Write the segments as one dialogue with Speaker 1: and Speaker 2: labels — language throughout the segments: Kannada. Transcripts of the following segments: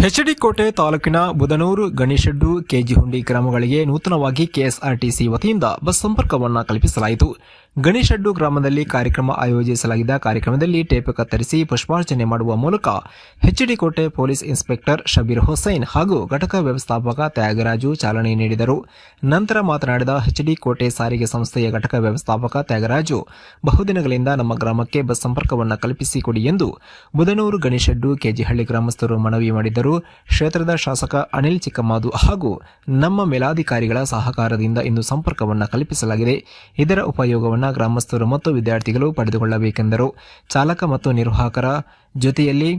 Speaker 1: ಎಚ್ಡಿ ಕೋಟೆ ತಾಲೂಕಿನ ಬುದನೂರು ಗಣಿಶೆಡ್ಡು ಕೆಜಿಹುಂಡಿ ಗ್ರಾಮಗಳಿಗೆ ನೂತನವಾಗಿ ಕೆಎಸ್ಆರ್ಟಿಸಿ ವತಿಯಿಂದ ಬಸ್ ಸಂಪರ್ಕವನ್ನು ಕಲ್ಪಿಸಲಾಯಿತು. ಗಣಿಶೆಡ್ಡು ಗ್ರಾಮದಲ್ಲಿ ಕಾರ್ಯಕ್ರಮ ಆಯೋಜಿಸಲಾಗಿದ್ದ ಕಾರ್ಯಕ್ರಮದಲ್ಲಿ ಟೇಪ್ ಕತ್ತರಿಸಿ ಪುಷ್ಪಾರ್ಚನೆ ಮಾಡುವ ಮೂಲಕ ಎಚ್ಡಿ ಕೋಟೆ ಪೊಲೀಸ್ ಇನ್ಸ್ಪೆಕ್ಟರ್ ಶಬೀರ್ ಹುಸೈನ್ ಹಾಗೂ ಘಟಕ ವ್ಯವಸ್ಥಾಪಕ ತ್ಯಾಗರಾಜು ಚಾಲನೆ ನೀಡಿದರು. ನಂತರ ಮಾತನಾಡಿದ ಎಚ್ಡಿ ಕೋಟೆ ಸಾರಿಗೆ ಸಂಸ್ಥೆಯ ಘಟಕ ವ್ಯವಸ್ಥಾಪಕ ತ್ಯಾಗರಾಜು, ಬಹುದಿನಗಳಿಂದ ನಮ್ಮ ಗ್ರಾಮಕ್ಕೆ ಬಸ್ ಸಂಪರ್ಕವನ್ನು ಕಲ್ಪಿಸಿಕೊಡಿ ಎಂದು ಬುದನೂರು ಗಣಿಶೆಡ್ಡು ಕೆಜಿಹಳ್ಳಿ ಗ್ರಾಮಸ್ಥರು ಮನವಿ ಮಾಡಿದ್ದರು. ಕ್ಷೇತ್ರದ ಶಾಸಕ ಅನಿಲ್ ಚಿಕ್ಕಮಾದು ಹಾಗೂ ನಮ್ಮ ಮೇಲಾಧಿಕಾರಿಗಳ ಸಹಕಾರದಿಂದ ಇಂದು ಸಂಪರ್ಕವನ್ನು ಕಲ್ಪಿಸಲಾಗಿದೆ. ಇದರ ಉಪಯೋಗವನ್ನು ಗ್ರಾಮಸ್ಥರು ಮತ್ತು ವಿದ್ಯಾರ್ಥಿಗಳು ಪಡೆದುಕೊಳ್ಳಬೇಕೆಂದರು. ಚಾಲಕ ಮತ್ತು ನಿರ್ವಾಹಕರ ಜೊತೆಯಲ್ಲಿ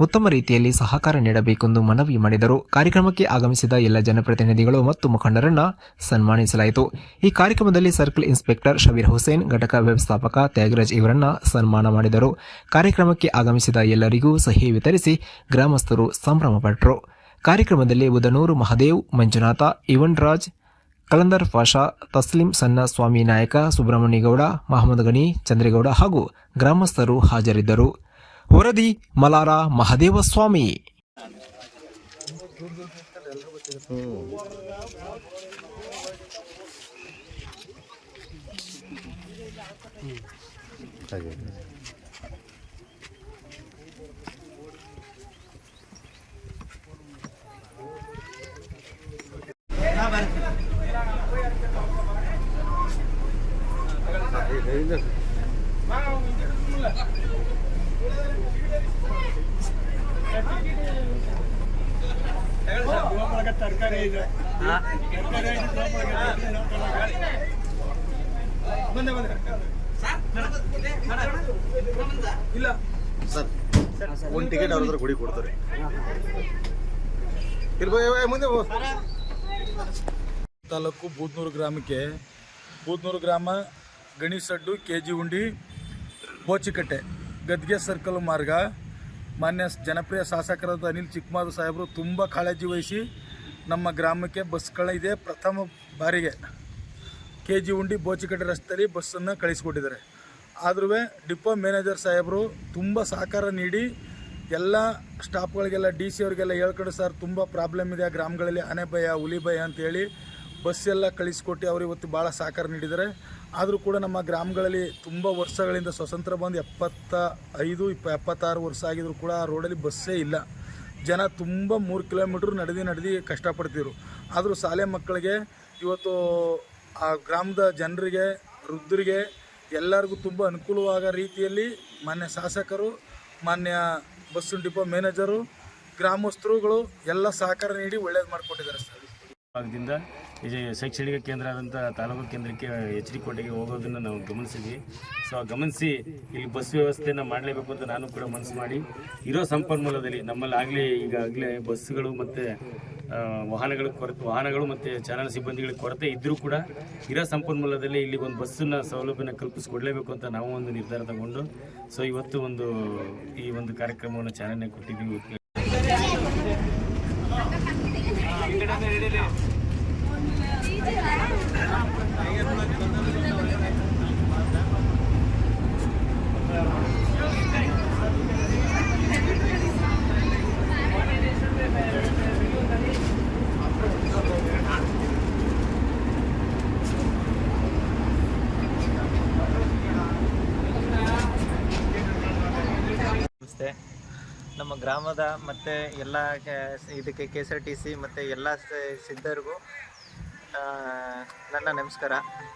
Speaker 1: ಉತ್ತಮ ರೀತಿಯಲ್ಲಿ ಸಹಕಾರ ನೀಡಬೇಕೆಂದು ಮನವಿ ಮಾಡಿದರು. ಕಾರ್ಯಕ್ರಮಕ್ಕೆ ಆಗಮಿಸಿದ ಎಲ್ಲ ಜನಪ್ರತಿನಿಧಿಗಳು ಮತ್ತು ಮುಖಂಡರನ್ನು ಸನ್ಮಾನಿಸಲಾಯಿತು. ಈ ಕಾರ್ಯಕ್ರಮದಲ್ಲಿ ಸರ್ಕಲ್ ಇನ್ಸ್ಪೆಕ್ಟರ್ ಶಬೀರ್ ಹುಸೇನ್, ಘಟಕ ವ್ಯವಸ್ಥಾಪಕ ತ್ಯಾಗರಾಜ್ ಇವರನ್ನು ಸನ್ಮಾನ ಮಾಡಿದರು. ಕಾರ್ಯಕ್ರಮಕ್ಕೆ ಆಗಮಿಸಿದ ಎಲ್ಲರಿಗೂ ಸಹಿ ವಿತರಿಸಿ ಗ್ರಾಮಸ್ಥರು ಸಂಭ್ರಮಪಟ್ಟರು. ಕಾರ್ಯಕ್ರಮದಲ್ಲಿ ಬುದನೂರು ಮಹದೇವ್, ಮಂಜುನಾಥ, ಇವನ್ ರಾಜ್, ಕಲಂದರ್ ಪಾಷಾ, ತಸ್ಲಿಂ ಸನ್ನ, ಸ್ವಾಮಿ ನಾಯಕ, ಸುಬ್ರಹ್ಮಣ್ಯಗೌಡ, ಮಹಮ್ಮದ್ ಗನಿ, ಚಂದ್ರೇಗೌಡ ಹಾಗೂ ಗ್ರಾಮಸ್ಥರು ಹಾಜರಿದ್ದರು. ವರದಿ ಮಲಾರ ಮಹದೇವಸ್ವಾಮಿ.
Speaker 2: ಇಲ್ಲ ಸರ್, ಒಂದು ಟಿಕೆಟ್ ಅವ್ರ ಹತ್ರ ಕೊಡಿ, ಕೊಡ್ತಾರೆ. ತಾಲೂಕು ಬೂದ್ನೂರು ಗ್ರಾಮಕ್ಕೆ, ಬೂದ್ನೂರು ಗ್ರಾಮ, ಗಣಿಶೆಡ್ಡು, ಕೆಜಿಹುಂಡಿ, ಬೋಚಿಕಟ್ಟೆ, ಗದ್ಗೆ ಸರ್ಕಲ್ ಮಾರ್ಗ ಮಾನ್ಯ ಜನಪ್ರಿಯ ಶಾಸಕರಾದ ಅನಿಲ್ ಚಿಕ್ಕಮಾದು ಸಾಹೇಬರು ತುಂಬ ಕಾಳಜಿ ವಹಿಸಿ ನಮ್ಮ ಗ್ರಾಮಕ್ಕೆ ಬಸ್ಗಳಿದೆ. ಪ್ರಥಮ ಬಾರಿಗೆ ಕೆಜಿಹುಂಡಿ ಬೋಚಿಕಟ್ಟೆ ರಸ್ತೆಯಲ್ಲಿ ಬಸ್ಸನ್ನು ಕಳಿಸಿಕೊಟ್ಟಿದ್ದಾರೆ. ಆದ್ರೂ ಡಿಪೋ ಮ್ಯಾನೇಜರ್ ಸಾಹೇಬರು ತುಂಬ ಸಹಕಾರ ನೀಡಿ ಎಲ್ಲ ಸ್ಟಾಫ್ಗಳಿಗೆಲ್ಲ, ಡಿ ಸಿ ಅವರಿಗೆಲ್ಲ ಹೇಳ್ಕೊಂಡು, ಸರ್ ತುಂಬ ಪ್ರಾಬ್ಲಮ್ ಇದೆ ಗ್ರಾಮಗಳಲ್ಲಿ, ಆನೆ ಭಯ, ಹುಲಿ ಭಯ ಅಂತೇಳಿ ಬಸ್ ಎಲ್ಲ ಕಳಿಸ್ಕೊಟ್ಟು ಅವರು ಇವತ್ತು ಭಾಳ ಸಹಕಾರ ನೀಡಿದ್ದಾರೆ. ಆದರೂ ಕೂಡ ನಮ್ಮ ಗ್ರಾಮಗಳಲ್ಲಿ ತುಂಬ ವರ್ಷಗಳಿಂದ ಸ್ವತಂತ್ರ ಬಂದು 76 ವರ್ಷ ಆಗಿದ್ರು ಕೂಡ ಆ ರೋಡಲ್ಲಿ ಬಸ್ಸೇ ಇಲ್ಲ. ಜನ ತುಂಬ 3 ಕಿಲೋಮೀಟ್ರ್ ನಡೆದು ಕಷ್ಟಪಡ್ತಿದ್ರು. ಆದರೂ ಶಾಲೆ ಮಕ್ಕಳಿಗೆ ಇವತ್ತು ಆ ಗ್ರಾಮದ ಜನರಿಗೆ, ವೃದ್ಧರಿಗೆ ಎಲ್ಲರಿಗೂ ತುಂಬ ಅನುಕೂಲವಾಗೋ ರೀತಿಯಲ್ಲಿ ಮಾನ್ಯ ಶಾಸಕರು, ಮಾನ್ಯ ಬಸ್ ಡಿಪೋ ಮ್ಯಾನೇಜರು, ಗ್ರಾಮಸ್ಥರುಗಳು ಎಲ್ಲ ಸಹಕಾರ ನೀಡಿ ಒಳ್ಳೇದು ಮಾಡಿಕೊಟ್ಟಿದ್ದಾರೆ ಸರ್.
Speaker 3: ಭಾಗದಿಂದ ಶೈಕ್ಷಣಿಕ ಕೇಂದ್ರ ಆದಂಥ ತಾಲೂಕು ಕೇಂದ್ರಕ್ಕೆ ಎಚ್ ಡಿ ಕೋಟೆಗೆ ಹೋಗೋದನ್ನು ನಾವು ಗಮನಿಸಿದ್ವಿ. ಸೊ ಗಮನಿಸಿ ಇಲ್ಲಿ ಬಸ್ ವ್ಯವಸ್ಥೆಯನ್ನು ಮಾಡಲೇಬೇಕು ಅಂತ ನಾನು ಕೂಡ ಮನಸ್ಸು ಮಾಡಿ, ಇರೋ ಸಂಪನ್ಮೂಲದಲ್ಲಿ ನಮ್ಮಲ್ಲಿ ಈಗಾಗಲೇ ಬಸ್ಸುಗಳು ಮತ್ತು ವಾಹನಗಳು ಮತ್ತು ಚಾಲನಾ ಸಿಬ್ಬಂದಿಗಳ ಕೊರತೆ ಇದ್ದರೂ ಕೂಡ ಇರೋ ಸಂಪನ್ಮೂಲದಲ್ಲಿ ಇಲ್ಲಿ ಒಂದು ಬಸ್ಸನ್ನು ಸೌಲಭ್ಯನ ಕಲ್ಪಿಸಿಕೊಡಲೇಬೇಕು ಅಂತ ನಾವು ಒಂದು ನಿರ್ಧಾರ ತಗೊಂಡು ಸೊ ಇವತ್ತು ಈ ಒಂದು ಕಾರ್ಯಕ್ರಮವನ್ನು ಚಾಲನೆ ಕೊಟ್ಟಿದ್ದೀವಿ.
Speaker 4: ನಮ್ಮ ಗ್ರಾಮದ ಮತ್ತು ಎಲ್ಲ ಇದಕ್ಕೆ KSRTC ಮತ್ತು ಎಲ್ಲ ಸಿದ್ಧರಿಗೂ ನನ್ನ ನಮಸ್ಕಾರ.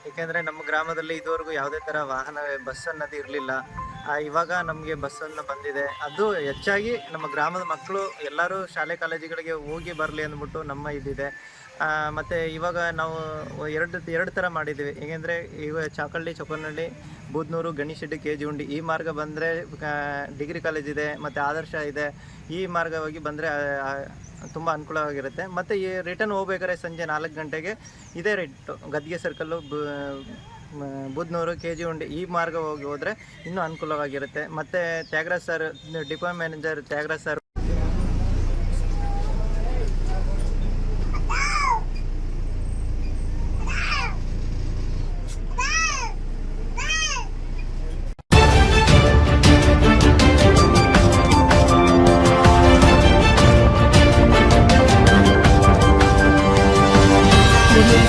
Speaker 4: ಏಕೆಂದರೆ ನಮ್ಮ ಗ್ರಾಮದಲ್ಲಿ ಇದುವರೆಗೂ ಯಾವುದೇ ಥರ ಬಸ್ ಅನ್ನೋದು ಇರಲಿಲ್ಲ. ಇವಾಗ ನಮಗೆ ಬಸ್ಸನ್ನು ಬಂದಿದೆ. ಅದು ಹೆಚ್ಚಾಗಿ ನಮ್ಮ ಗ್ರಾಮದ ಮಕ್ಕಳು ಎಲ್ಲರೂ ಶಾಲೆ ಕಾಲೇಜುಗಳಿಗೆ ಹೋಗಿ ಬರಲಿ ಅಂದ್ಬಿಟ್ಟು ನಮ್ಮ ಇದಿದೆ. ಮತ್ತು ಇವಾಗ ನಾವು ಎರಡು ಥರ ಮಾಡಿದ್ದೀವಿ. ಹೇಗೆಂದರೆ ಈಗ ಚಾಕಳ್ಳಿ, ಚೊಕ್ಕನಹಳ್ಳಿ, ಬೂದ್ನೂರು, ಗಣಿಶೆಡ್ಡು, ಕೆಜಿಹುಂಡಿ ಈ ಮಾರ್ಗ ಬಂದರೆ ಡಿಗ್ರಿ ಕಾಲೇಜ್ ಇದೆ ಮತ್ತು ಆದರ್ಶ ಇದೆ. ಈ ಮಾರ್ಗವಾಗಿ ಬಂದರೆ ತುಂಬ ಅನುಕೂಲವಾಗಿರುತ್ತೆ. ಮತ್ತು ಈ ರಿಟರ್ನ್ ಹೋಗ್ಬೇಕಾದ್ರೆ ಸಂಜೆ 4 ಗಂಟೆಗೆ ಇದೇ ರೇಟು, ಗದ್ಗೆ ಸರ್ಕಲ್ಲು, ಬೂದ್ನೂರು, ಕೆಜಿಹುಂಡಿ ಈ ಮಾರ್ಗ ಹೋದರೆ ಇನ್ನೂ ಅನುಕೂಲವಾಗಿರುತ್ತೆ. ಮತ್ತು Thyagaraj sir, depot manager Thyagaraj sir
Speaker 5: ಒಂದು